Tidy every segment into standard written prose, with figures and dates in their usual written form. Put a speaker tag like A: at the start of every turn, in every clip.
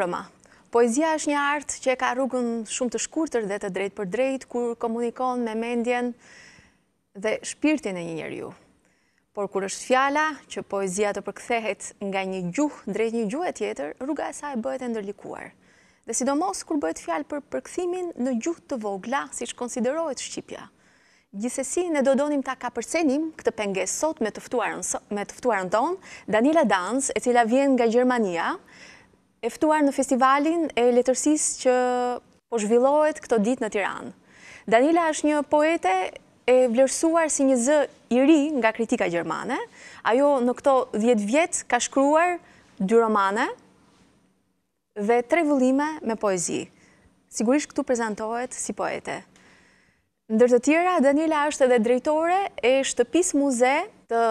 A: Roma. Poezia është një art që e ka rrugën shumë të shkurtër dhe të drejtë për drejtë, kur komunikon me mendjen dhe shpirtin e një njeriu. Por kur është fjala që poezia të përkthehet nga një gjuhë drejt një gjuhe tjetër, rruga e saj bëhet e ndërlikuar. Dhe sidomos kur bëhet fjalë për përkthimin në gjuhë të vogla, siç konsiderohet shqipja. Gjithsesi, ne do donim ta kapërcenim këtë pengesë sot me të ftuarën tonë, Daniela Danz, e cila vjen nga Gjermania, e ftuar në festivalin e letërsisë që po zhvillohet këto ditë në Tiranë. Daniela është një poete e vlerësuar si një zë i ri nga kritika gjermane. Ajo në këto 10 vjet ka shkruar 2 romane dhe 3 vëllime me poezi. Sigurisht këtu prezantohet si poete. Ndër të tjera, Daniela është edhe drejtore e shtëpisë muze të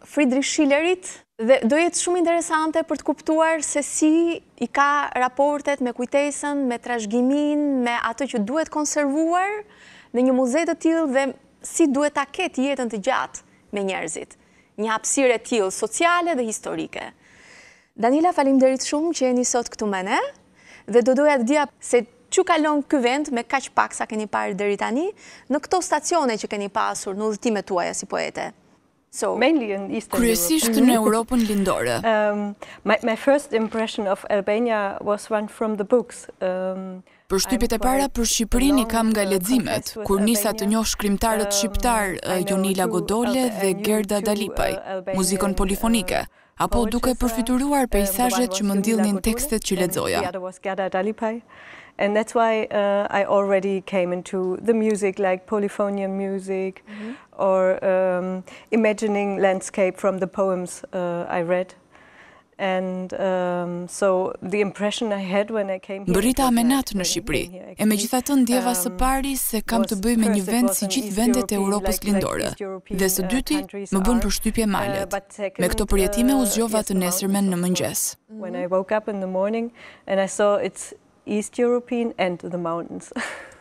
A: Friedrich Schillerit dhe do jetë shumë interesante për të kuptuar se si i ka raportet me kujtesën, me trashëgimin, me atë që duhet konservuar në një muze të tillë dhe si duhet ta ketë jetën të gjatë me njerëzit. Një hapësirë e tillë sociale dhe historike. Daniela, faleminderit shumë që jeni sot këtu me ne dhe do doja të dija se që kalon ky vend me kaq pak sa keni parë deri tani në këto stacione që keni pasur në udhëtimet tuaja si poete?
B: Kryesisht në Europën lindore.
C: My first impression of Albania was one from the books.
B: Përshtypjet e para për Shqipërinë i kam nga leximet, kur nisa të njoh shkrimtarët shqiptar Jonila Godole dhe Gerda Dalipaj, muzikën polifonike, apo duke përfituar peizazhet që më ndillnin tekstet që lexoja.
C: And that's why I already came into the music, like polyphonian music, or imagining landscape from the poems I read. And so the impression I had when I came here.
B: Mbërrita amenat në Shqipëri, e megjithatë ndjeva së pari se kam të bëj me një vend si gjithë vendet e Europës lindore. Dhe së dyti, më bën përshtypje malet. Me këto përjetime u zgjova të nesërmen në mëngjes.
C: When I woke up in the morning and I saw it's East European and the mountains.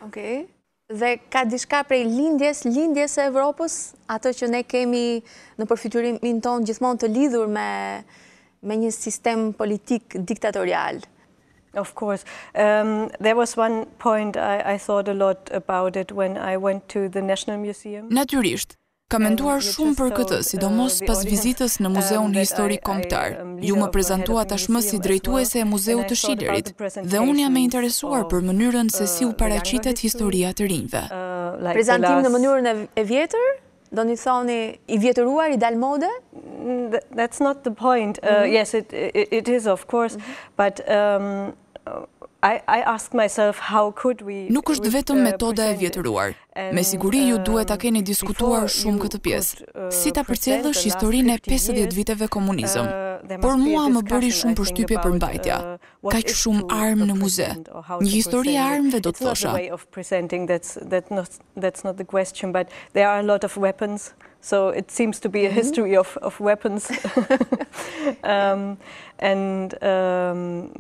A: Okej. Dhe ka diçka prej lindjes e Evropës, atë që ne kemi në përfytyrimin ton gjithmonë të lidhur me një sistem politik diktatorial.
C: Of course. There was one point I thought a lot about it when I went to the National Museum.
B: Natyrisht. Ka menduar shumë për këtë, sidomos pas vizitës në Muzeun Historik Kombëtar. Ju më prezantua tashmë si drejtuese e Muzeut të Schillerit, dhe unë jam e interesuar për mënyrën se si u paraqitet historia të rinjve.
A: Prezantim në mënyrën e vjetër? Do një thoni i vjetëruar, i dalmode?
C: That's not the point. Yes, it is of course, but I ask myself how could we.
B: Nuk është vetëm metoda e vjetëruar. Me siguri ju duhet ta keni diskutuar shumë këtë pjesë. Si ta përcjellësh historinë e 50 viteve komunizëm? Por mua më bëri shumë përshtypje për mbajtja. Kaq shumë armë në muze. Një histori e armëve do të thosha.
C: That's not the question, but there are a lot of weapons. So it seems to be a history of weapons. And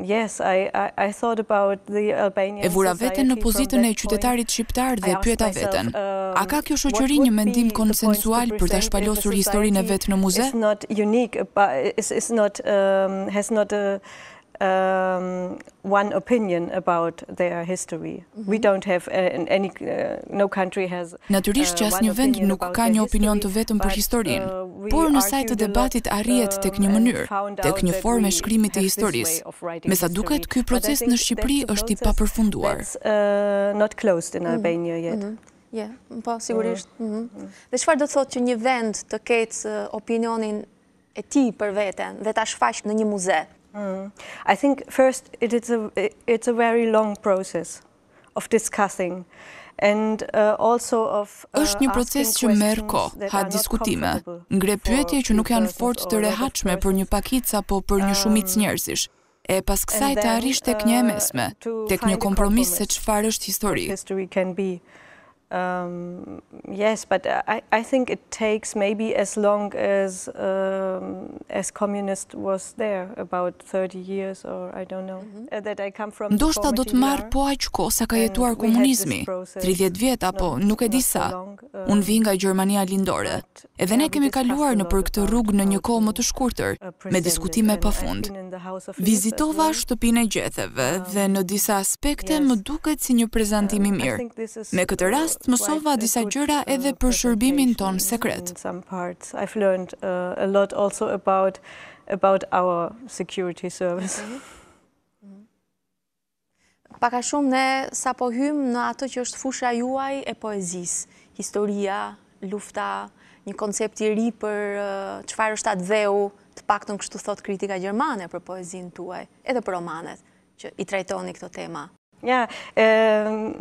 C: yes, I thought about the Albanian.
B: E vura veten në pozitën e qytetarit shqiptar dhe pyeta veten. A ka kjo shoqëri një mendim konsensual për ta shpalosur historinë e vet në muze?
C: It's not unique, it's not has not a one opinion about their history. We don't have any, no country has.
B: Natyrisht që asnjë vend nuk ka një opinion të vetëm për historinë, por në sajt të debatit arrihet tek një mënyrë, tek një formë e shkrimit të historisë. Me sa duket, ky proces në Shqipëri është i papërfunduar.
C: Not closed in Albania yet.
A: Po, sigurisht. Dhe çfarë do të thotë që një vend të ketë opinionin e tij për veten dhe ta shfaq në një muze?
C: I think first it's a very long process of discussing and also of
B: është një proces që merr kohë, ha diskutime, ngre pyetje që nuk janë fort të rehatshme për një pakicë apo për një shumicë njerëzish. E pas kësaj të arrish tek një e mesme, tek një kompromis se çfarë është histori.
C: Yes, but I think it takes maybe as long as communist was there, about 30 years or I don't know. That I come from.
B: Ndoshta do të marr po aq kohë sa ka jetuar komunizmi, 30 vjet apo nuk e di sa. Unë vi nga Gjermania lindore. Edhe ne kemi kaluar nëpër këtë rrugë në një kohë më të shkurtër, me diskutime pafund. Vizitova shtëpinë e gjetheve dhe në disa aspekte më duket si një prezantim i mirë. Me këtë rast mësova disa gjëra edhe për shërbimin ton sekret.
C: I've learned a lot also about our security service.
A: Paka shumë ne sa po hym në atë që është fusha juaj e poezisë, historia, lufta, një koncept i ri për çfarë është atdheu, të paktën kështu thot kritika gjermane për poezinë tuaj, edhe për romanet që i trajtoni këto tema.
C: Yeah,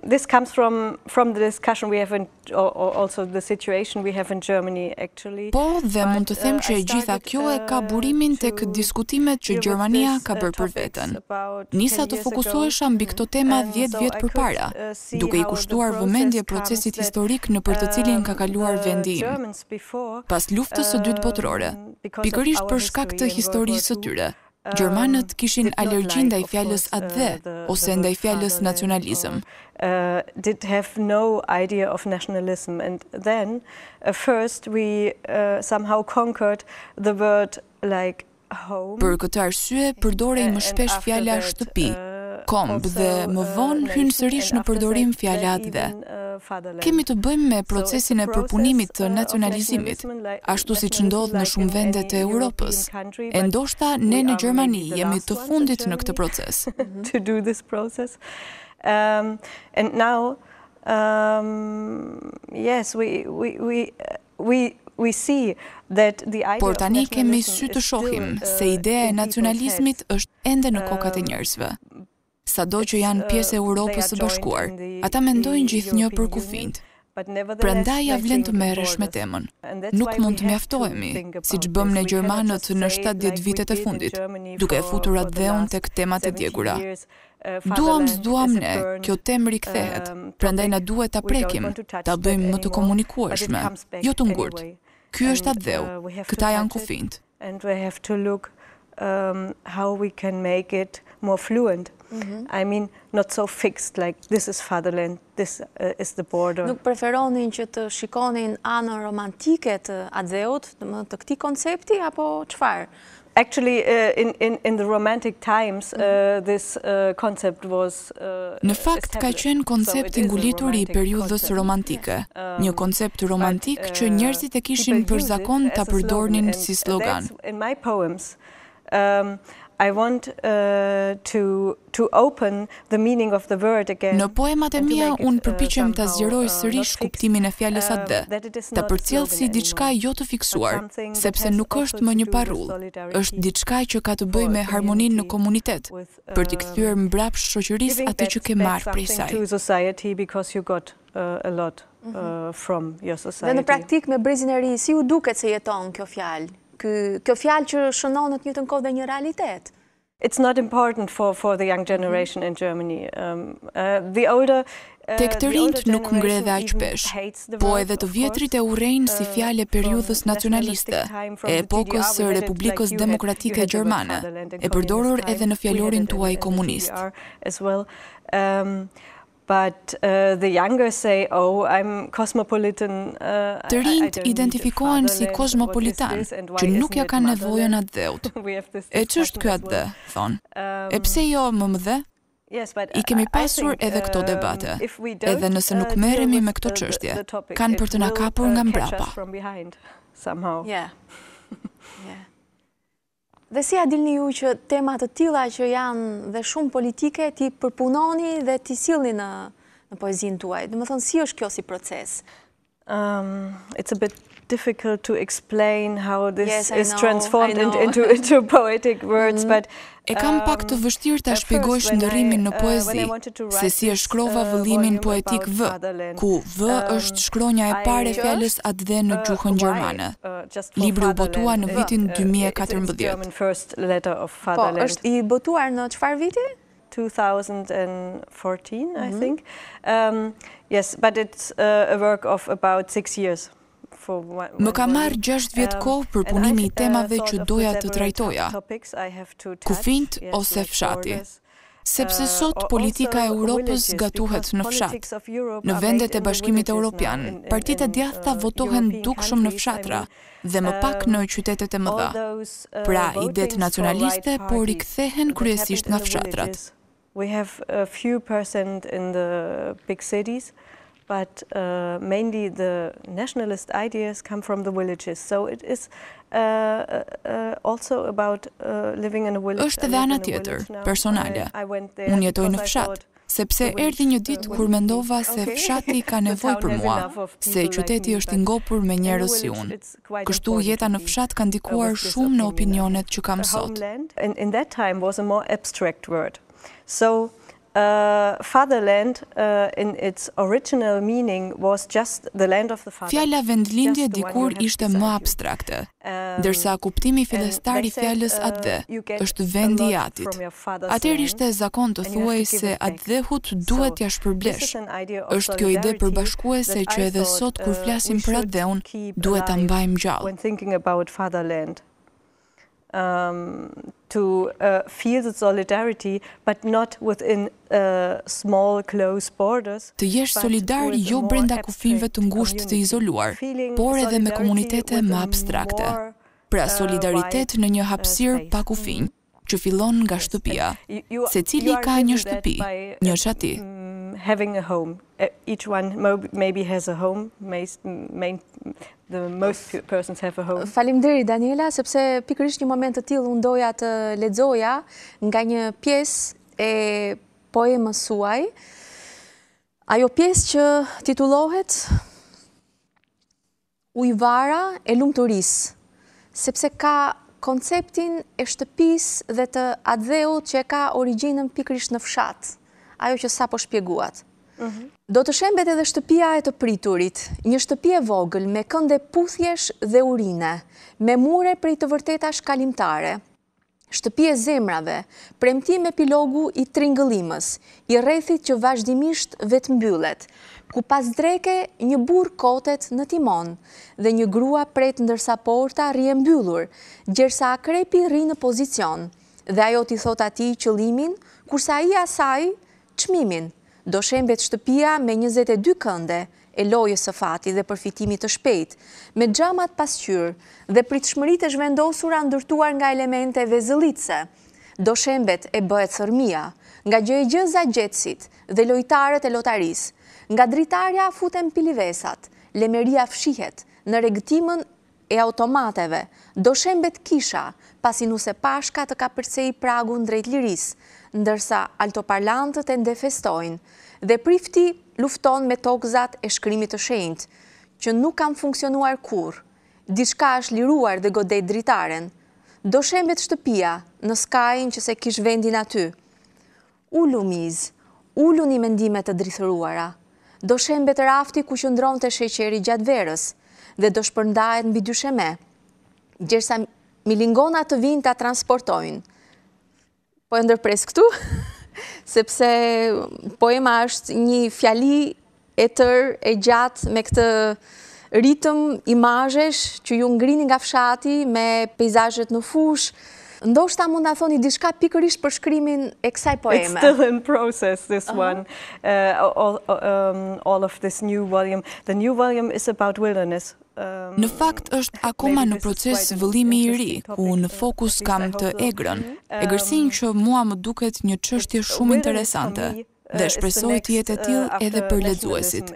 C: this comes from the discussion we have or also the situation we have in Germany actually.
B: Po, dhe mund të them që e gjitha kjo e ka burimin tek diskutimet që Gjermania ka bërë për veten. Nisa të fokusohesha mbi këto tema 10 vjet përpara, duke I kushtuar vëmendje procesit historik në për të cilin ka kaluar vendi im. Pas luftës së dytë botërore, pikërisht për shkak të historisë së tyre. Gjermanët kishin alergji ndaj fjalës atdhe ose ndaj fjalës nacionalizm.
C: Did have no idea of nationalism, and then first we somehow conquered the word like home.
B: Për këtë arsye përdorej më shpesh fjala shtëpi, komb dhe më vonë hyn sërish në përdorim fjala atdhe. Kemi të bëjmë me procesin e përpunimit të nacionalizimit, ashtu siç ndodh në shumë vende të Europës. E ndoshta ne në Gjermani jemi të fundit në këtë proces.
C: To do this process. And now yes, we see that the idea.
B: Por tani kemi sy të shohim se ideja e nacionalizmit është ende në kokat e njerëzve. Sado që janë pjesë e Europës së Bashkuar, ata mendojnë gjithnjë për kufijt. Prandaj ja vlen të merresh me temën. Nuk mund të mjaftohemi, siç bëm ne gjermanët në 70 vitet e fundit, duke futur atdheun tek temat e djegura. Duam s'duam ne, kjo temë rikthehet, prandaj na duhet ta prekim, ta bëjmë më të komunikueshme, jo të ngurtë. Ky është atdheu, këta janë kufijt.
C: And we have to look how we can make it more fluent. I mean, not so fixed, like this is fatherland, this is the border.
A: Nuk preferonin që të shikonin anën romantike të atdheut, të këtij koncepti, apo çfarë?
C: Actually, in the romantic times, this concept was.
B: Në fakt ka qenë koncepti ngulitur I periudhës romantike, një koncept romantik që njerëzit e kishin për zakon ta përdornin si slogan.
C: In my poems, I want to open the meaning of the word again.
B: Në poemat e mia unë përpiqem ta zgjeroj sërish kuptimin e fjalës atdhe, ta përcjell si diçka jo të fiksuar, sepse nuk është më një parull, është diçka që ka të bëjë me harmoninë në komunitet, për t'i kthyer mbrapsht shoqërisë atë që ke marrë prej saj.
A: Dhe në praktik me brezin e ri, si u duket se jeton kjo fjalë? Kjo fjalë që shënon në të njëjtën kohë dhe një realitet.
C: It's not important for the young generation in Germany. The older
B: Tek të rinjt nuk ngre dhe aq pesh, po edhe të vjetrit e urrejnë si fjalë e periudhës nacionaliste, e epokës së Republikës Demokratike Gjermane, e përdorur edhe në fjalorin tuaj komunist.
C: But the younger say, oh, I'm cosmopolitan.
B: Të rinjt identifikohen si kosmopolitan, që nuk ja kanë nevojën atdheut. E ç'është ky atdhe, thon. E pse jo më mëdhe? I kemi pasur edhe këto debate, edhe nëse nuk merremi me këto çështje, kanë për të na kapur nga mbrapa.
A: Dhe si a dilni ju që temat të tilla që janë dhe shumë politike ti përpunoni dhe ti sillni në poezinë tuaj? Domethënë si është kjo si proces?
C: It's a bit difficult to explain how this is transformed into poetic words, but
B: e kam pak të vështirë ta shpjegoj shndërrimin në poezi, se si e shkrova vëllimin poetik V, ku V është shkronja e parë e fjalës atdhe në gjuhën gjermane. Libri u botua në vitin 2014.
A: Po, është I botuar në çfarë viti?
C: 2014, I think. Yes, but it's a work of about 6 years.
B: Më ka marrë 6 vjet kohë për punimi I temave që doja të trajtoja, kufijt ose fshati. Sepse sot politika e Europës gatuhet në fshat. Në vendet e Bashkimit Evropian, partitë e djathta votohen dukshëm në fshatra dhe më pak në qytetet e mëdha. Pra, idetë nacionaliste po rikthehen kryesisht nga fshatrat.
C: We have a few percent in the big cities, but mainly the nationalist ideas come from the villages. So it is also about living in a village.
B: Është edhe ana tjetër, personale. Unë jetoj në fshat, sepse erdhi një ditë kur mendova se fshati ka nevojë për mua, se qyteti është I ngopur me njerëz si unë. Kështu jeta në fshat ka ndikuar shumë në opinionet që kam sot.
C: In that time was a more abstract word. So fatherland in its original meaning was just the land of the father.
B: Fjala vendlindje dikur ishte më abstrakte, ndërsa kuptimi fillestar I fjalës atdhe është vendi I atit. Atëherë ishte zakon të thuaj se atdhehut duhet ja shpërblesh. Është kjo ide përbashkuese që edhe sot kur flasim për atdheun duhet ta mbajmë gjallë.
C: When thinking about fatherland. To feel the solidarity, but not within small, close borders.
B: Të jesh solidar jo brenda kufijve të ngushtë të izoluar, por edhe me komunitete më abstrakte. Pra solidaritet në një hapësirë pa kufij, që fillon nga shtëpia. Secili ka një shtëpi, një shati.
C: Having a home. Each one maybe has a home. Most persons have a home.
A: Faleminderit Daniela, sepse pikërisht një moment të tillë unë doja të lexoja nga një pjesë e poemës suaj. Ajo pjesë që titullohet Ujvara e lumturisë, sepse ka konceptin e shtëpisë dhe të atdheut që ka origjinën pikërisht në fshat. Ajo që sapo shpjeguat. Do të shembet edhe shtëpia e të priturit, një shtëpi e vogël me kënde puthjesh dhe urine, me mure prej të vërteta shkalimtare, shtëpi e zemrave, premtim epilogu I tringëllimës, I rrethit që vazhdimisht vetë mbyllet, ku pas dreke një burr kotet në timon dhe një grua pret ndërsa porta rri e mbyllur, gjersa akrepi rri në pozicion, dhe ajo t'i thot atij qëllimin, kurse ai asaj çmimin. Do shembet shtëpia me 22 kënde, e lojës së fati dhe përfitimit të shpejt, me xhamat pasqyrë dhe pritshmëritë e zhvendosura ndërtuar nga elemente vezëllitse. Do shembet e bëhet thërmia, nga gjëza gjetësit dhe lojtarët e lotarisë, nga dritarja futen pilivesat, lemeria fshihet në regëtimën e automateve, do shembet kisha, pasi nuse pashka të ka përcej pragun drejt lirisë, ndërsa altoparlantët e ndefestojnë, dhe prifti lufton me tokëzat e shkrimit të shenjtë, që nuk kanë funksionuar kur, diçka është liruar dhe godet dritaren, do shembet shtëpia në skajin që se kish vendin aty. Ulu miz, ulu një mendimet të drithëruara, do shembet rafti ku qëndron të sheqeri gjatë verës, dhe do shpërndahet mbi dysheme, gjersa milingona të vinë ta transportojnë. Po e ndërpres këtu, sepse poema është një fjali e tërë e gjatë me këtë ritëm imazhesh që ju ngrini nga fshati me peizazhet në fush. Ndoshta mund ta thoni diçka pikërisht për shkrimin e kësaj poeme.
C: It's still in process, this one. All of this new volume. The new volume is about wilderness.
B: Në fakt është akoma në proces vëllimi I ri, ku në fokus kam të egrën, egërsinë që mua më duket një çështje shumë interesante, dhe shpresoj të jetë e tillë edhe për lexuesit.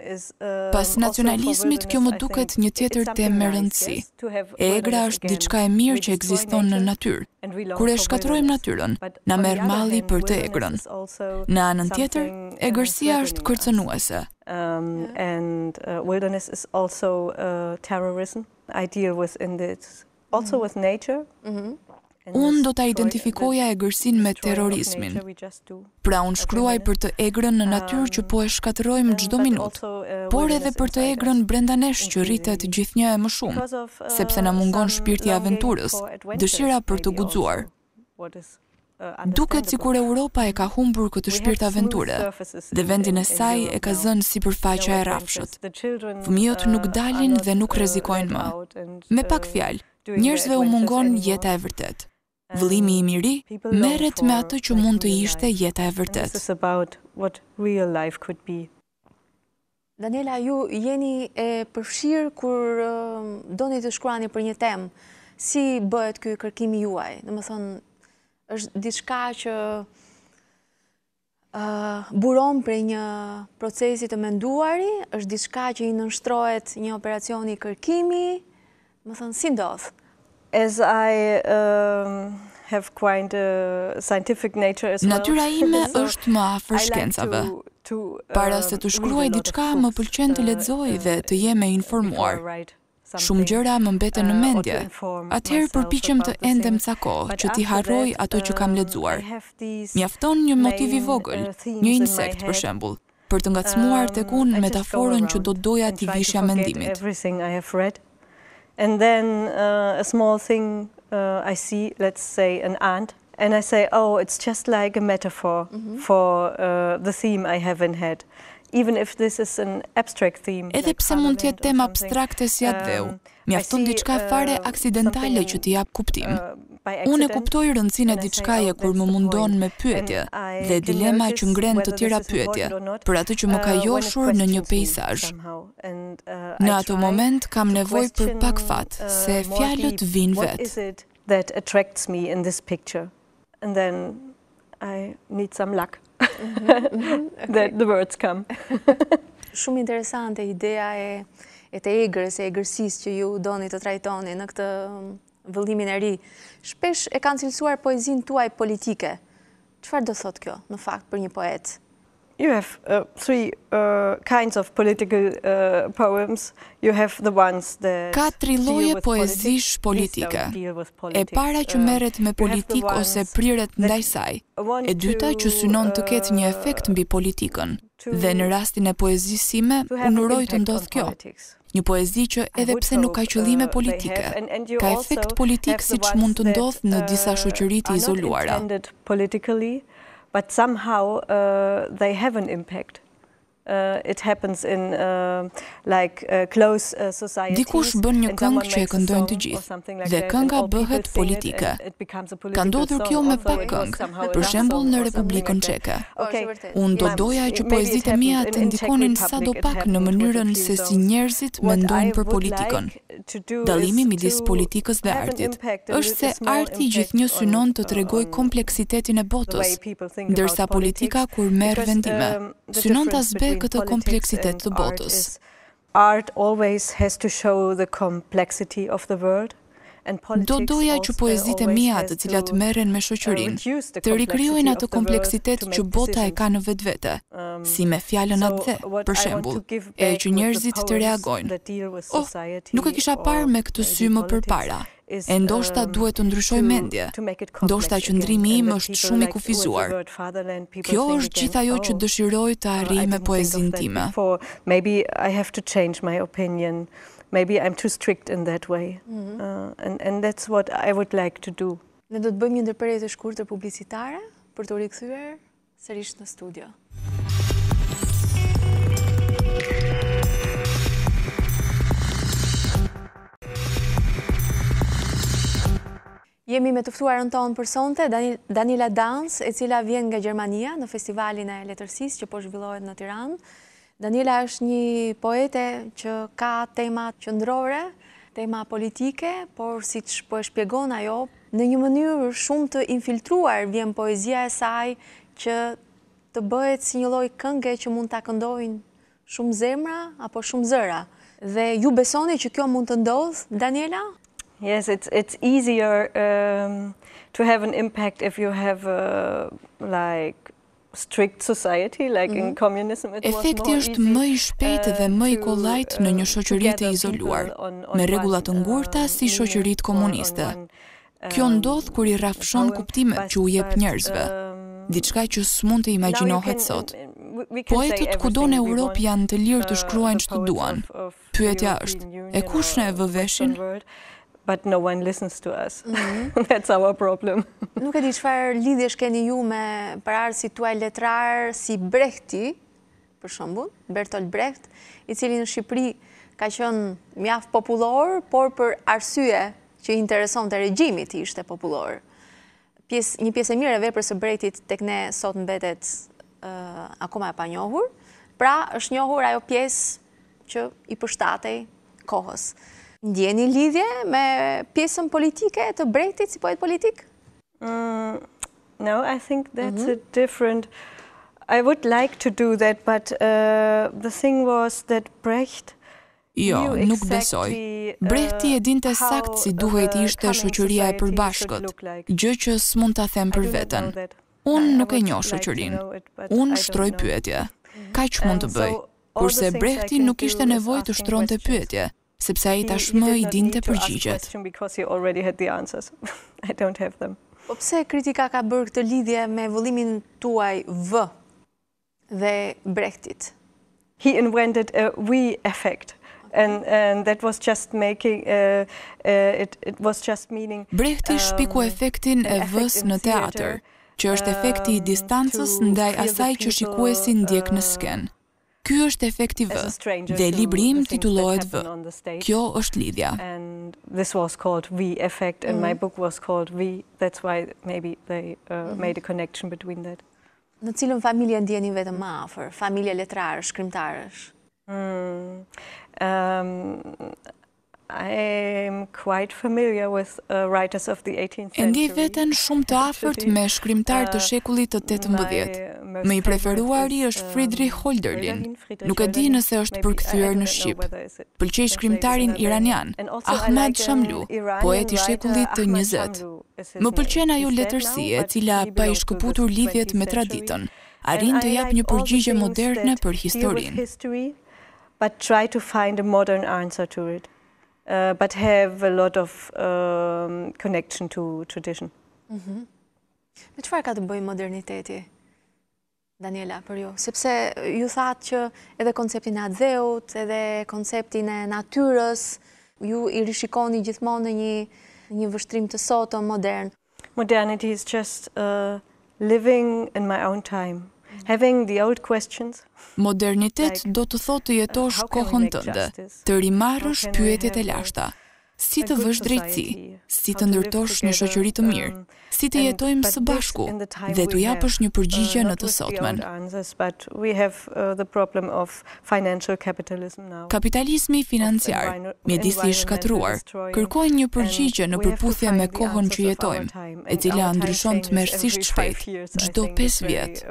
B: Pas nacionalizmit kjo më duket një tjetër temë me rëndësi. Egra është diçka e mirë që ekziston në natyrë. Kur e shkatërrojmë natyrën, na merr malli për të egrën. Në anën tjetër, egërsia është kërcënuese.
C: And wilderness is also terrorism. I deal with also with nature.
B: Unë do ta identifikoja egërsinë me terrorizmin. Pra unë shkruaj për të egrën në natyrë që po e shkatërrojmë çdo minutë, por edhe për të egrën brenda nesh që rritet gjithnjë e më shumë, sepse na mungon shpirti I aventurës, dëshira për të guxuar. Duket sikur Europa e ka humbur këtë shpirt aventure dhe vendin e saj e ka zënë sipërfaqja e rrafshët. Fëmijët nuk dalin dhe nuk rrezikojnë më. Me pak fjalë, njerëzve u mungon jeta e vërtet. Vëllimi i miri merret me atë që mund të ishte jeta e vërtet.
A: Daniela, ju jeni e përfshirë kur doni të shkruani për një temë. Si bëhet ky kërkimi juaj? Domethënë, është diçka që buron prej një procesi të menduari, është diçka që i nënshtrohet një operacioni kërkimi, domethënë si ndodh?
C: As I have quite a scientific nature as well.
B: Natyra ime është më afër shkencave. Para se të shkruaj diçka, më pëlqen të lexoj dhe të jem e informuar. Shumë gjëra më mbeten në mendje. Atëherë përpiqem të endem ca kohë që t'i harroj ato që kam lexuar. Mjafton një motiv i vogël, një insekt për shembull, për të ngacmuar tek unë metaforën që do doja t'i vishja mendimit.
C: And then a small thing I see, let's say an ant, and I say, oh, it's just like a metaphor for the theme I have in head. Even if this is an abstract theme.
B: Edhe pse mund të jetë temë abstrakte si atdheun, mjafton diçka fare aksidentale që t'i jap kuptim. Unë e kuptoj rëndësinë e diçkaje kur më mundon me pyetje dhe dilema që ngren të tjera pyetje për atë që më ka joshur në një peizazh. Në atë moment kam nevojë për pak fat, se fjalët vijnë vetë.
C: That attracts me in this picture, and then I need some luck that the words come.
A: Shumë interesante ideja e të egrës, e egrësisë që ju doni të trajtoni në këtë vëllimin e ri. Shpesh e kanë cilësuar poezinë tuaj politike. Çfarë do thotë kjo, në fakt, për një poet?
C: You have three kinds of political poems. You have the ones that
B: Ka tri lloje poezish politike. E para që merret me politikë ose priret ndaj saj. E dyta që synon të ketë një efekt mbi politikën. Dhe në rastin e poezisë sime, unë uroj të ndodh kjo. Një poezi që edhe pse nuk ka qëllime politike, ka efekt politik siç mund të ndodh në disa shoqëri të izoluara.
C: But somehow they have an impact. It happens in close societies.
B: Dikush bën një këngë që e këndojnë të gjithë, dhe kënga bëhet politike. Ka ndodhur kjo me pak këngë, për shembull në Republikën Çeke. Unë do doja që poezitë e mia të ndikonin sadopak në mënyrën se si njerëzit mendojnë për politikën. Dallimi midis politikës dhe artit është se arti gjithnjë synon të tregojë kompleksitetin e botës, ndërsa politika kur merr vendime, synon ta zbë këtë kompleksitet të botës.
C: Art always has to show the complexity of the world.
B: Do doja që poezitë e mia, të cilat merren me shoqërinë, të rikrijojnë atë kompleksitet që bota e ka në vetvete, si me fjalën atdhe, për shembull, e që njerëzit të reagojnë. Oh, nuk e kisha parë me këtë sy më përpara. E ndoshta duhet të ndryshoj mendje. Ndoshta qëndrimi im është shumë i kufizuar. Kjo është gjithë ajo që dëshiroj të arrij me poezinë time.
C: Maybe I have to change my opinion. Maybe I'm too strict in that way. And that's what I would like to do.
A: Ne do të bëjmë një ndërprerje të shkurtër publicitare për të rikthyer sërish në studio. Jemi me të ftuarën tonë për sonte, Daniela Danz, e cila vjen nga Gjermania në festivalin e letërsisë që po zhvillohet në Tiranë. Daniela është një poete që ka tema qendrore, tema politike, por siç po e shpjegon ajo, në një mënyrë shumë të infiltruar vjen poezia e saj që të bëhet si një lloj këngë që mund ta këndojnë shumë zemra apo shumë zëra. Dhe ju besoni që kjo mund të ndodh, Daniela?
C: Yes, it's easier to have an impact if you have strict society, like in communism.
B: Efekti është më i shpejtë dhe më i kollajt në një shoqëri të izoluar, me rregulla të ngurta si shoqëritë komuniste. Kjo ndodh kur i rrafshon kuptimet që u jep njerëzve, diçka që s'mund të imagjinohet sot. Poetët kudo në Europë janë të lirë të shkruajnë ç'të duan. Pyetja është, e kush ne vë veshin?
C: but no one listens to us. That's our problem.
A: Nuk e di çfarë lidhjesh keni ju me parardhësit tuaj letrar si Brehti, për shembull, Bertolt Brecht, i cili në Shqipëri ka qenë mjaft popullor, por për arsye që i interesonte regjimit ishte popullor. Një pjesë e mirë e veprës së Brehtit tek ne sot mbetet akoma e panjohur, pra është njohur ajo pjesë që i përshtatej kohës. Ndjeni lidhje me pjesën politike të Brehtit si poet politik?
C: No, I think that's a different... I would like to do that, but the thing was that Brecht...
B: Jo, nuk besoj. Brehti e dinte sakt si duhet ishte shoqëria e përbashkët, gjë që s'mund ta them për veten. Unë nuk e njoh shoqërinë. Unë shtroj pyetje. Kaq mund të bëj. Kurse Brehti nuk ishte nevojë të shtronte pyetje, sepse ai tashmë i dinte përgjigjet.
A: Po pse kritika ka bërë këtë lidhje me vëllimin tuaj V dhe Brehtit?
C: He invented a we effect. And that was just making it was just meaning
B: Brehti shpiku efektin e vës në teatr, që është efekti i distancës ndaj asaj që shikuesi ndjek në sken. Ky është efekti V, dhe libri im titullohet V. Kjo është lidhja.
C: And this was called V effect and my book was called V. That's why maybe they made a connection between that.
A: Në cilën familje ndjeni vetëm më afër? Familje letrarësh, shkrimtarësh?
C: I'm quite familiar with writers of the 18th century.
B: Ndjej veten shumë të afërt me shkrimtar të shekullit të 18. Më i preferuari është Friedrich Hölderlin. Nuk e di nëse është përkthyer në shqip. Pëlqej shkrimtarin iranian, Ahmad Shamlu, poet i shekullit të 20. Më pëlqen ajo letërsi e cila pa i shkëputur lidhjet me traditën, arrin të jap një përgjigje moderne për historinë.
C: But try to find a modern answer to it. But have a lot of connection to tradition.
A: Me çfarë ka të bëjë moderniteti, Daniela, për ju? Sepse ju thatë që edhe konceptin e atdheut, edhe konceptin e natyrës, ju i rishikoni gjithmonë në një vështrim të sotëm modern.
C: Modernity is just living in my own time. Having the old questions.
B: Modernitet do të thotë të jetosh kohën tënde, të rimarrësh pyetjet e lashta. Si të vësh drejtësi, si të ndërtosh një shoqëri të mirë, si të jetojmë së bashku dhe t'u japësh një përgjigje në të sotmen. Kapitalizmi financiar, mjedisi i shkatruar, kërkojnë një përgjigje në përputhje me kohën që jetojmë, e cila ndryshon tmerrsisht shpejt, çdo 5 vjet.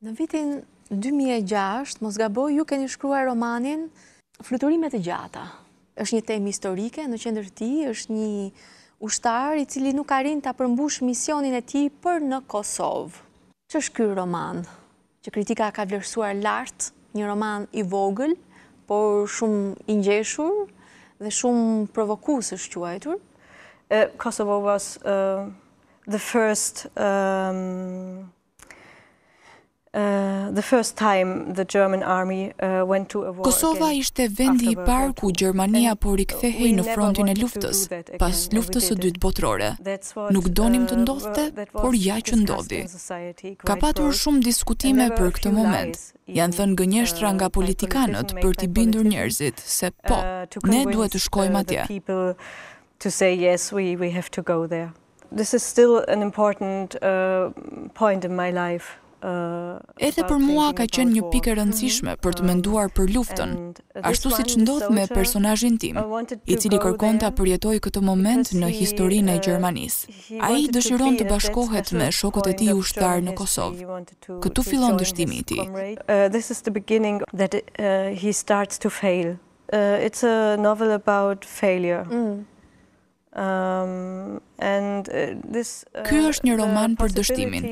A: Në vitin 2006, mos gaboj, ju keni shkruar romanin Fluturimet e gjata. Është një temë historike, në qendër të tij është një ushtar i cili nuk arrin ta përmbush misionin e tij për në Kosovë. Ç'është ky roman që kritika ka vlerësuar lart, një roman i vogël, por shumë i ngjeshur dhe shumë provokues është quajtur?
C: Kosovo was the first time the German army went to a war.
B: Kosova ishte vendi i parë ku Gjermania po rikthehej në frontin e luftës, pas luftës së dytë botërore. Nuk donim të ndodhte, por ja që ndodhi. Ka patur shumë diskutime për këtë moment. Janë thënë gënjeshtra nga politikanët për t'i bindur njerëzit se po, ne duhet të shkojmë atje.
C: To say yes, we have to go there. This is still an important point in my life.
B: Edhe për mua ka qenë një pikë e rëndësishme për të menduar për luftën, ashtu siç ndodh me personazhin tim, i cili kërkon ta përjetojë këtë moment në historinë e Gjermanisë. Ai dëshiron të bashkohet me shokët e tij ushtar në Kosovë. Këtu fillon dështimi i tij.
C: This is the beginning that he starts to fail. It's a novel about failure.
B: Ky është një roman për dështimin.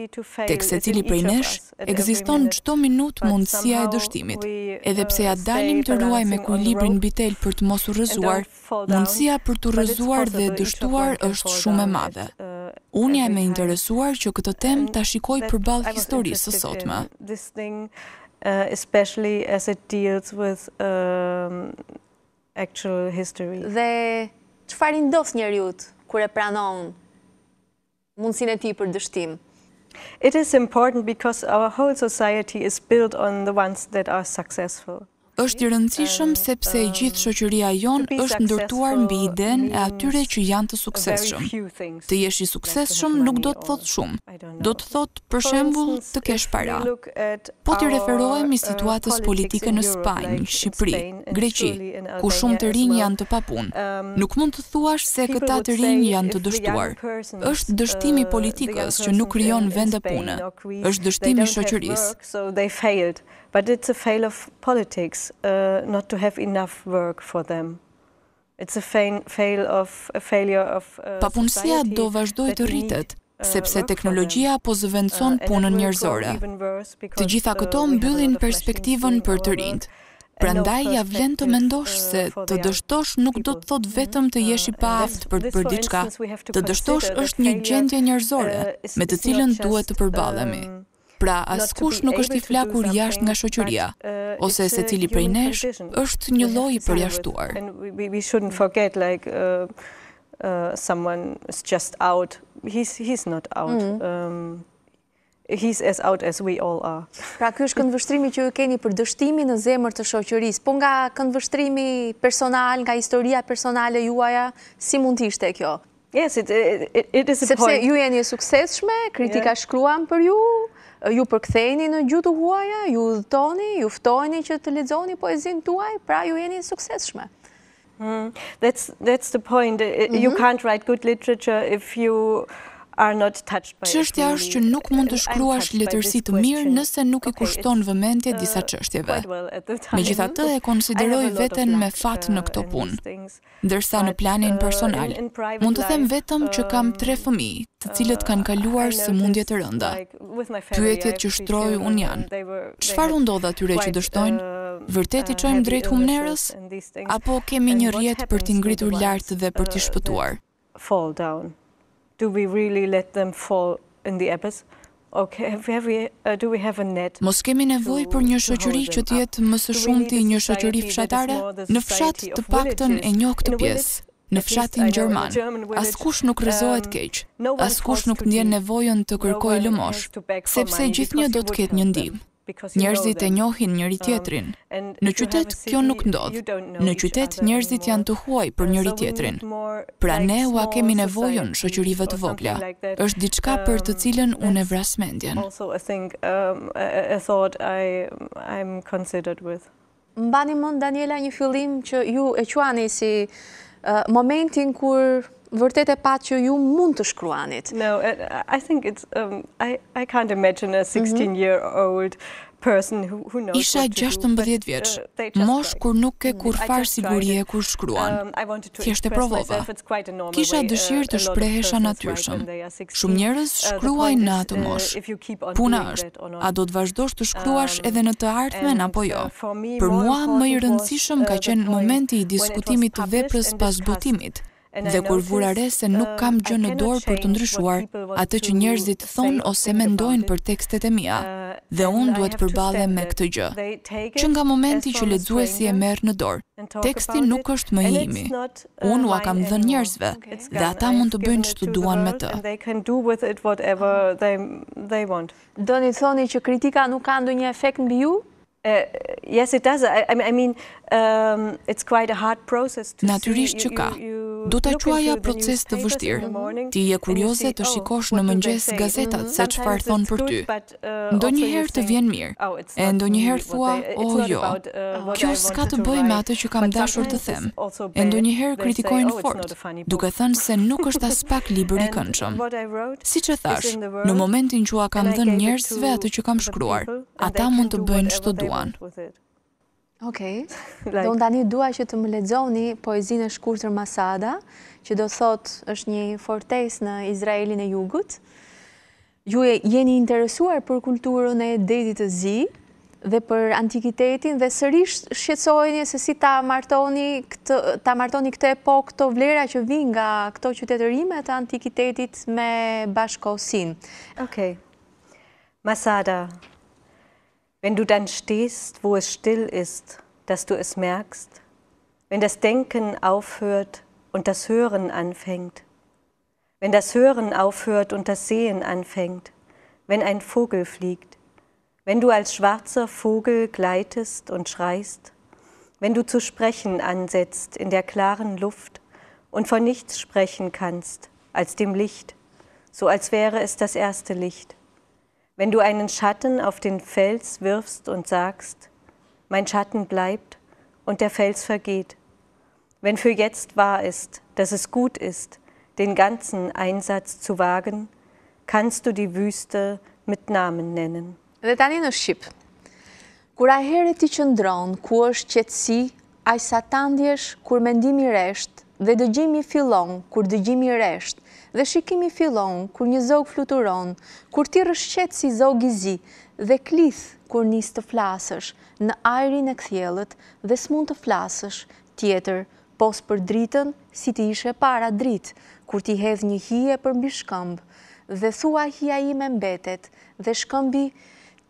B: Tek secili prej nesh ekziston çdo minutë mundësia e dështimit. Edhe pse ja dalim të ruajmë ekuilibrin mbi tel për të mos u rrëzuar, mundësia për të rrëzuar dhe dështuar është shumë e madhe. Unë jam e interesuar që këtë temë ta shikoj përballë historisë së sotme.
C: especially as it deals with actual history.
A: Dhe çfarë I ndos njeriut kur e pranon mundësinë e tij për dështim?
C: It is important because our whole society is built on the ones that are successful.
B: Është I rëndësishëm sepse e gjithë shoqëria jonë është ndërtuar mbi idenë e atyre që janë të suksesshëm. Të jesh I suksesshëm nuk do të thotë shumë. Do të thotë, për shembull, të kesh para. Po t'i referohemi situatës politike në Spanjë, Shqipëri, Greqi, ku shumë të rinj janë të papunë. Nuk mund të thuash se këta të rinj janë të dështuar. Është dështimi I politikës që nuk krijon vende pune. Është dështimi I shoqërisë.
C: But it's a fail of politics not to have enough work for them. It's a failure of
B: Papunësia do vazhdoj të rritet, sepse teknologjia po zëvendëson punën njerëzore. Të gjitha këto mbyllin perspektivën për të rinjt. Prandaj ja vlen të mendosh se të dështosh nuk do të thotë vetëm të jesh I paaft për të bërë diçka. Të dështosh është një gjendje njerëzore me të cilën duhet të përballemi. Pra, askush nuk është I flakur jashtë nga shoqëria, ose secili prej nesh është një lloj I përjashtuar.
C: We shouldn't forget like someone is just out. He's not out. He's as out as we all are.
A: Pra ky është këndvështrimi që ju keni për dështimin në zemër të shoqërisë. Po nga këndvështrimi personal, nga historia personale juaja, si mund të ishte kjo?
C: Yes, it is a point.
A: Sepse ju jeni e suksesshme, kritika shkruan për ju. Ju përkthejni në gjuhë të huaja, ju udhëtoni, ju ftojni që të lexoni poezinë tuaj, pra ju jeni suksesshme.
C: That's the point. You can't write good literature if you are not touched by it.
B: Çështja është që nuk mund të shkruash letërsi të mirë nëse nuk I kushton vëmendje disa çështjeve. Megjithatë e konsideroj veten me fat në këto punë. Ndërsa në planin personal, mund të them vetëm që kam 3 fëmijë, të cilët kanë kaluar sëmundje të rënda. Pyetjet që shtroj unë janë: çfarë u ndodh atyre që dështojnë? Vërtet I çojmë drejt humnerës? Apo kemi një rrjet për t'i ngritur lart dhe për t'i shpëtuar?
C: Fall down. Do we really let them fall in the abyss? Okay, do we have a net?
B: Mos kemi nevojë për një shoqëri që të jetë më së shumti një shoqëri fshatare? Në fshat të paktën e njoh këtë pjesë. Në fshatin gjerman, askush nuk rrezohet keq. Askush nuk ndjen nevojën të kërkojë lëmosh, sepse gjithnjë do të ketë një ndihmë. Njerëzit e njohin njëri tjetrin. Në qytet kjo nuk ndodh. Në qytet njerëzit janë të huaj për njëri tjetrin. Pra ne ua kemi nevojën shoqërive të vogla. Është diçka për të cilën unë e vras mendjen.
A: Mbani mend Daniela një fillim që ju e quani si momentin kur vërtet e pat që ju mund të shkruanit.
C: No, I think it's I can't imagine a 16-year-old person who knows.
B: Isha 16 vjeç, mosh kur nuk ke kurfar sigurie kur shkruan. Thjesht e provova. Kisha dëshirë të shprehesha natyrshëm. Shumë njerëz shkruajnë në atë moshë. Puna është, a do të vazhdosh të shkruash edhe në të ardhmen apo jo? Për mua më I rëndësishëm ka qenë momenti I diskutimit të veprës pas zbutimit. Dhe kur vura re se nuk kam gjë në dorë për të ndryshuar atë që njerëzit thonë ose mendojnë për tekstet e mia, dhe unë duhet përballem me këtë gjë. Që nga momenti që lexuesi e merr në dorë, teksti nuk është më I imi. Unë ua kam dhënë njerëzve dhe ata mund të bëjnë ç'të duan me të.
A: Doni thoni që kritika nuk ka ndonjë efekt mbi ju?
C: Yes, it does. I mean, it's quite a hard process to
B: Natyrisht që ka. Do ta quaja proces të vështirë. Ti je kurioze të shikosh në mëngjes gazetat se çfarë thon për ty. Ndonjëherë të vjen mirë, e ndonjëherë thua, "Oh jo, kjo s'ka të bëjë me atë që kam dashur të them." E ndonjëherë kritikojnë fort, duke thënë se nuk është as pak libër I këndshëm. Siç e thash, në momentin që ua kam dhënë njerëzve atë që kam shkruar, ata mund të bëjnë ç'të duan.
A: Okej. Dhe unë tani dua që të më lexoni poezinë e shkurtër Masada, që do thotë është një fortesë në Izraelin e Jugut. Ju jeni interesuar për kulturën e Detit të Zi dhe për antikitetin dhe sërish shqetësoheni se si ta martoni këtë epokë, këto vlera që vijnë nga këto qytetërime të antikitetit me bashkëkohësinë.
C: Okay. Masada. Wenn du dann stehst, wo es still ist, dass du es merkst, wenn das Denken aufhört und das Hören anfängt, wenn das Hören aufhört und das Sehen anfängt, wenn ein Vogel fliegt, wenn du als schwarzer Vogel gleitest und schreist, wenn du zu sprechen ansetzt in der klaren Luft und von nichts sprechen kannst als dem Licht, so als wäre es das erste Licht. Wenn du einen Schatten auf den Fels wirfst und sagst, mein Schatten bleibt und der Fels vergeht. Wenn für jetzt wahr ist, dass es gut ist, den ganzen Einsatz zu wagen, kannst du die Wüste mit Namen nennen.
A: Dhe tani në Shqip, kur a herë ti qëndron, ku është qetësi, aq sa ta ndjesh kur mendimi resht, dhe dëgjimi fillon kur dëgjimi resht, dhe shikimi fillon kur një zog fluturon, kur ti rrëshqet si zog i zi, dhe klith kur nis të flasësh, në ajrin e kthjellët, dhe s'mund të flasësh, tjetër, pos për dritën, si ti ishe para dritë, kur ti hedh një hije për mbi shkëmb, dhe thua hija ime mbetet, dhe shkëmbi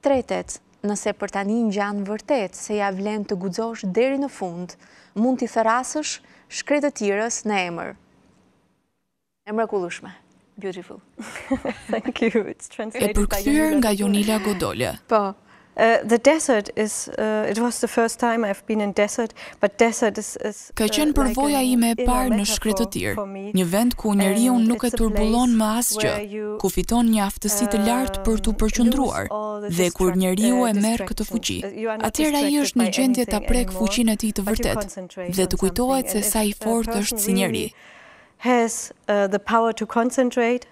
A: tretet, nëse për tani ngjan vërtet se ja vlen të guxosh deri në fund, mund t'i therasësh shkretëtirës në emër. E mrekullueshme. Beautiful.
C: Thank you. It's
B: E
C: translated by
B: përkthyer nga Jonila Godole.
A: Po.
C: The desert is, it was the first time I've been in desert, but desert is
B: Ka qenë përvoja ime e parë në shkretëtir, një vend ku njeriu nuk e turbullon më asgjë, ku fiton një aftësi të lartë për t'u përqendruar, dhe kur njeriu e merr këtë fuqi. Atëherë ai është në gjendje ta prek fuqinë e tij të vërtet, dhe të kujtohet se sa i fortë është si njeri.
C: Has the power to concentrate.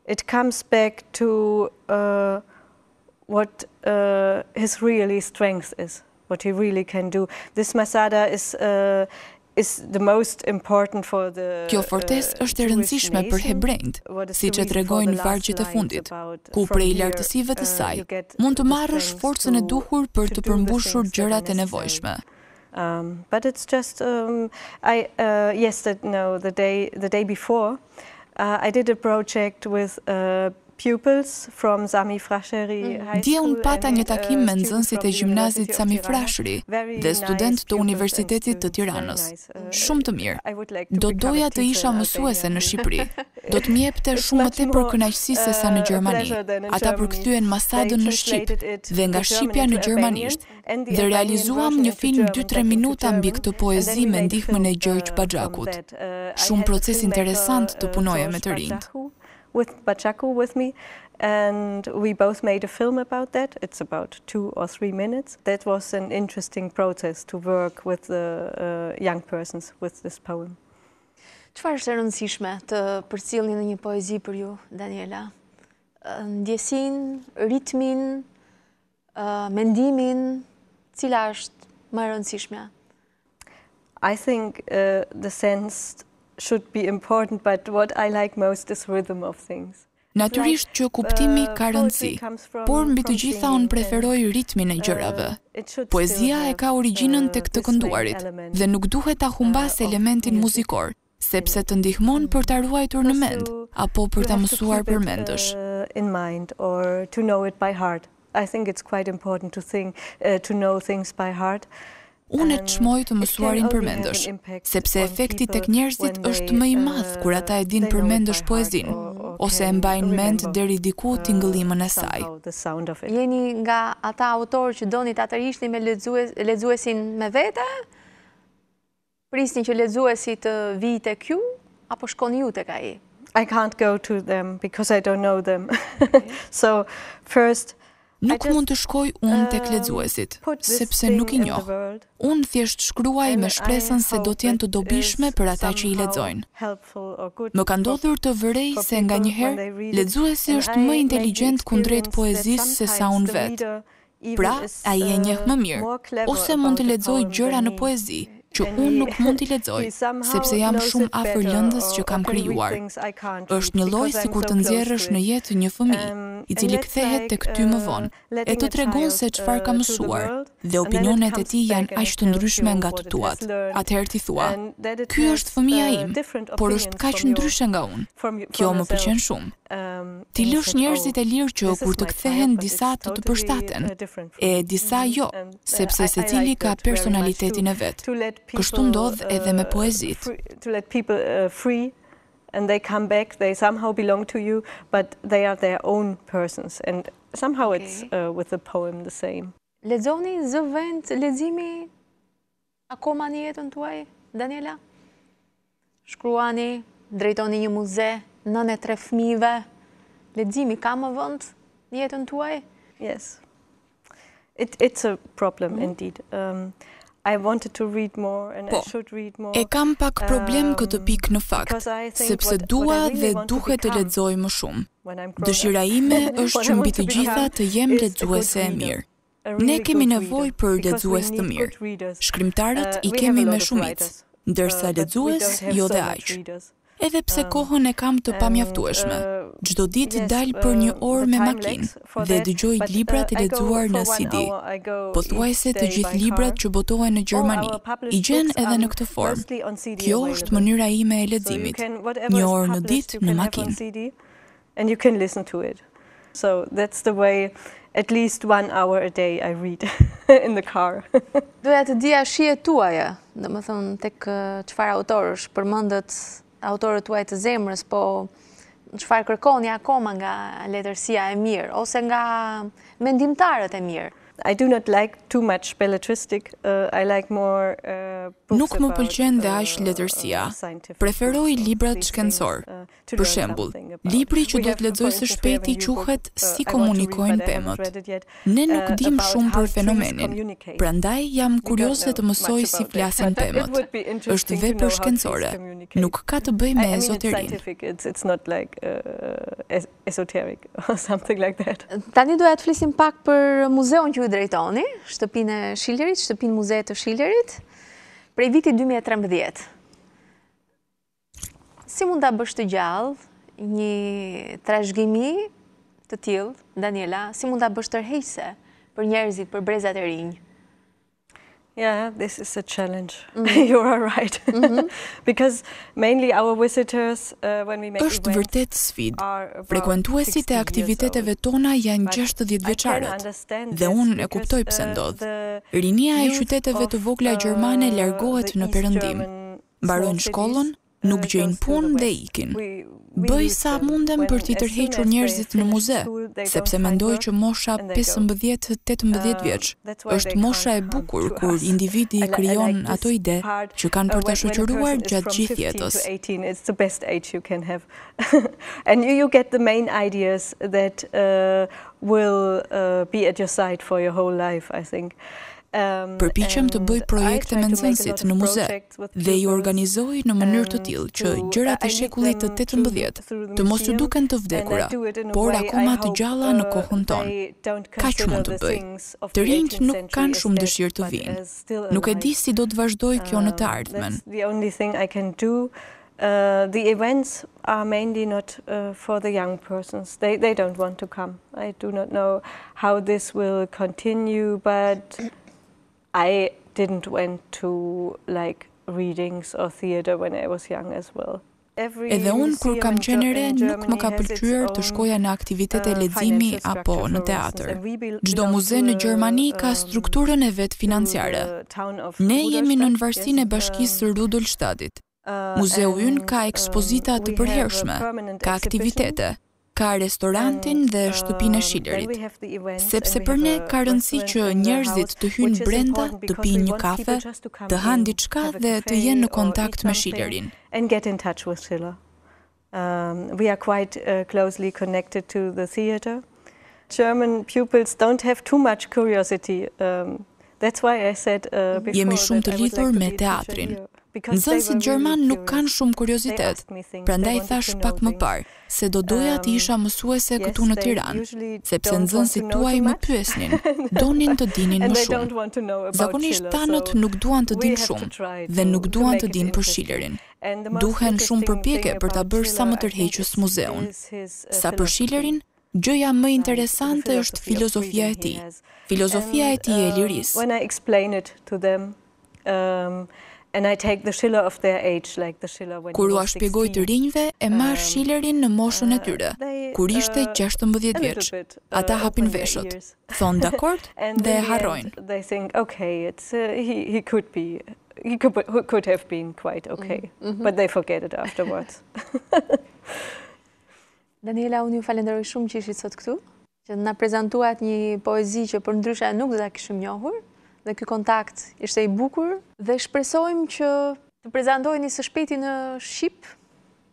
C: It comes back to what his really strength is, what he really can do. This masada is the most important for the
B: Kjo fortesë është e rëndësishme për hebrejt, siç e tregojnë vargjet e fundit, ku prej lartësive të saj mund të marrësh forcën e duhur për të përmbushur gjërat e nevojshme.
C: But it's just the day before I did a project with pupils from Sami Frashëri High School.
B: Dje unë pata një takim me nxënësit e gjimnazit Sami Frashëri dhe student të Universitetit të Tiranës. Shumë të mirë. Do doja të isha mësuese në Shqipëri. Do të m'jepte shumë më tepër kënaqësi se sa në Gjermani. Ata përkthyen masadën në Shqip dhe nga shqipja në gjermanisht dhe realizuam një film 2-3 minuta mbi këtë poezi me ndihmën e Gjergj Baxhakut. Shumë proces interesant të punoje me të rinjt.
C: With Baxhaku with me, and we both made a film about that. It's about 2 or 3 minutes. That was an interesting process to work with the young persons with this poem.
A: Çfarë është e rëndësishme të përcjellni në një poezi për ju, Daniela? Ndjesinë, ritmin, mendimin, cila është më e rëndësishmja?
C: I think the sense should be important, but what I like most is rhythm of things.
B: Natyrisht që kuptimi ka rëndësi, por mbi të gjitha unë preferoj ritmin e gjërave. Poezia e ka origjinën tek të kënduarit dhe nuk duhet ta humbas elementin muzikor, sepse të ndihmon për ta ruajtur në mend apo për ta mësuar përmendësh.
C: In mind or to know it by heart. I think it's quite important to know things by heart.
B: Unë e çmoj të mësuarin përmendësh, sepse efekti tek njerëzit është më i madh kur ata e din përmendësh poezinë, ose e mbajnë mend deri diku tingëllimën e saj.
A: Jeni nga ata autorë që doni ta tërhiqni me lexuesin me vete? Prisni që lexuesi të vijë tek ju apo shkoni ju tek ai?
C: I can't go to them because I don't know them. So first
B: Nuk mund të shkoj unë tek lexuesit, sepse nuk i njoh. Unë thjesht shkruaj me shpresën se do t'jenë të dobishme për ata që i lexojnë. Më ka ndodhur të vërej se nganjëherë lexuesi është më inteligjent kundrejt poezisë se sa unë vetë. Pra, ai e njeh më mirë, ose mund të lexojë gjëra në poezi, që unë nuk mund t'i lexoj, sepse jam shumë afër lëndës që kam krijuar. Është një lloj sikur të nxjerrësh në jetë një fëmijë, i cili kthehet tek ty më vonë, e të tregon se çfarë ka mësuar, dhe opinionet e tij janë aq të ndryshme nga të tuat. Atëherë ti thua, ky është fëmia im, por është kaq ndryshe nga unë. Kjo më pëlqen shumë. Ti lësh njerëzit e lirë që kur të kthehen disa të përshtaten, e disa jo, sepse secili ka personalitetin e vet. Kështu ndodh edhe me poezitë.
C: To let people free and they come back, they somehow belong to you, but they are their own persons, and somehow it's with the poem the same.
A: Lexoni zë vend leximi akoma në jetën tuaj, Daniela? Shkruani, drejtoni një muze, 93 fëmijëve. Leximi ka më vend në jetën tuaj?
C: Yes. It's a problem indeed. I wanted to read more and I should read more.
B: E kam pak problem këtë pikë në fakt, sepse dua dhe duhet të lexoj më shumë. Dëshira ime është që mbi të gjitha të jem lexuese e mirë. Ne kemi nevojë për lexues të mirë. Shkrimtarët i kemi me shumicë, ndërsa lexues jo dhe aq. Edhe pse kohën e kam të pamjaftueshme. Çdo ditë dal për një orë me makinë dhe dëgjoj librat e lexuar në CD. Pothuajse të gjithë librat që botohen në Gjermani i gjen edhe në këtë formë. Kjo është mënyra ime e leximit. Një orë në ditë në makinë.
C: And you can listen to it. So that's the way, at least 1 hour a day I read in the car.
A: Doja të dija shihet tuaja, domethënë tek çfarë autorësh përmendet autorët tuaj të zemrës, po çfarë kërkoni akoma nga letërsia e mirë ose nga mendimtarët e mirë?
C: I do not like too much belletristic. I like more
B: Nuk më pëlqen dhe aq letërsia. Preferoj librat shkencor. Për shembull, libri që do të lexoj së shpejti quhet Si komunikojnë pemët. Ne nuk dim shumë për fenomenin, prandaj jam kurioze të mësoj si flasin pemët. Është vepër shkencore, nuk ka të bëjë me ezoterinë.
C: It's not like esoteric or something like that.
A: Tani doja të flisim pak për muzeun që ju drejtoni, shtëpinë e Shillerit, shtëpinë muzeet të Shillerit, prej vitit 2013. Si mund ta bësh të gjallë një trashëgimi të tillë, Daniela, si mund ta bësh tërheqëse për njerëzit, për brezat e rinj?
C: Yeah, this is a challenge. You are right. Because mainly our visitors, when we make
B: Është vërtet sfidë. Frekuentuesit e aktiviteteve tona janë 60 vjeçarët. Dhe unë e kuptoj pse ndodh. Rinia e qyteteve të vogla gjermane largohet në perëndim. Mbarojnë shkollën, nuk gjejnë punë dhe ikin. Bëj sa mundem për t'i tërhequr njerëzit në muze, sepse mendoj që mosha 15-18 vjeç është mosha e bukur kur individi krijon ato ide që kanë për të shoqëruar gjatë gjithë jetës.
C: It's the best age you can have. And you get the main ideas that will be at your side for your whole life, I think.
B: Përpiqem të bëj projekte me nxënësit në muze dhe i organizoj në mënyrë të tillë që gjërat e shekullit të 18 të mos u duken të vdekura, por akoma të gjalla në kohën tonë. Kaq mund të bëj. Të rinjt nuk kanë shumë dëshirë të vinë. Nuk e di si do të vazhdoj kjo në të ardhmen.
C: The only thing I can do. The events are mainly not for the young persons. They don't want to come. I do not know how this will continue, but I didn't went to like readings or theater when I was young as well.
B: Edhe unë kur kam qenë re nuk më ka pëlqyer të shkoja në aktivitete leximi apo në teatr. Çdo muze në Gjermani ka strukturën e vet financiare. Ne jemi në varësinë e bashkisë Rudolstadtit. Muzeu ynë ka ekspozita të përhershme, ka aktivitete, ka restorantin dhe shtëpinë e Shillerit, sepse për ne ka rëndësi që njerëzit të hyjnë brenda, të pinë një kafe, të hanë diçka dhe të jenë në kontakt me Shillerin.
C: And get in touch with Schiller. We are quite closely connected to the theater. German pupils don't have too much curiosity. That's why I said before.
B: Jemi shumë të lidhur me teatrin. Nxënësit gjerman nuk kanë shumë kuriozitet, prandaj thash pak më parë se do doja të isha mësuese këtu në Tiranë, sepse nxënësit tuaj më pyesnin, donin të dinin më shumë. Zakonisht tanët nuk duan të dinë shumë dhe nuk duan të dinë për Schillerin. Duhen shumë përpjekje për ta bërë sa më tërheqës muzeun. Sa për Schillerin, gjëja më interesante është filozofia e tij. Filozofia e tij e lirisë.
C: When I explain it to them, and I take the Schiller of their age, like the Schiller when
B: Kur ua shpjegoj të rinjve, e marr Schillerin në moshën e tyre, kur ishte 16 vjeç. Ata hapin veshët, thon dakord dhe e harrojnë.
C: They think, okay, it's he could have been quite okay, but they forget it afterwards.
A: Daniela, unë ju falenderoj shumë që ishit sot këtu, që na prezantuat një poezi që për ndryshe nuk do ta kishim njohur, dhe ky kontakt ishte i bukur dhe shpresojmë që të prezantojeni së shpejti në Shqip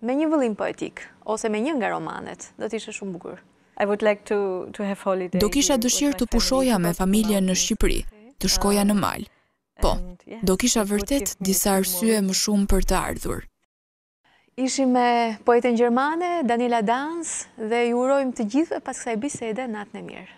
A: me një vëllim poetik ose me një nga romanet. Do të ishte shumë bukur.
C: I would like to have holiday.
B: Do kisha dëshirë të pushoja me familjen në Shqipëri, të shkoja në mal. Po, do kisha vërtet disa arsye më shumë për të ardhur.
A: Ishim me poeten gjermane, Daniela Danz, dhe ju urojmë të gjithëve pas kësaj bisede natën e mirë.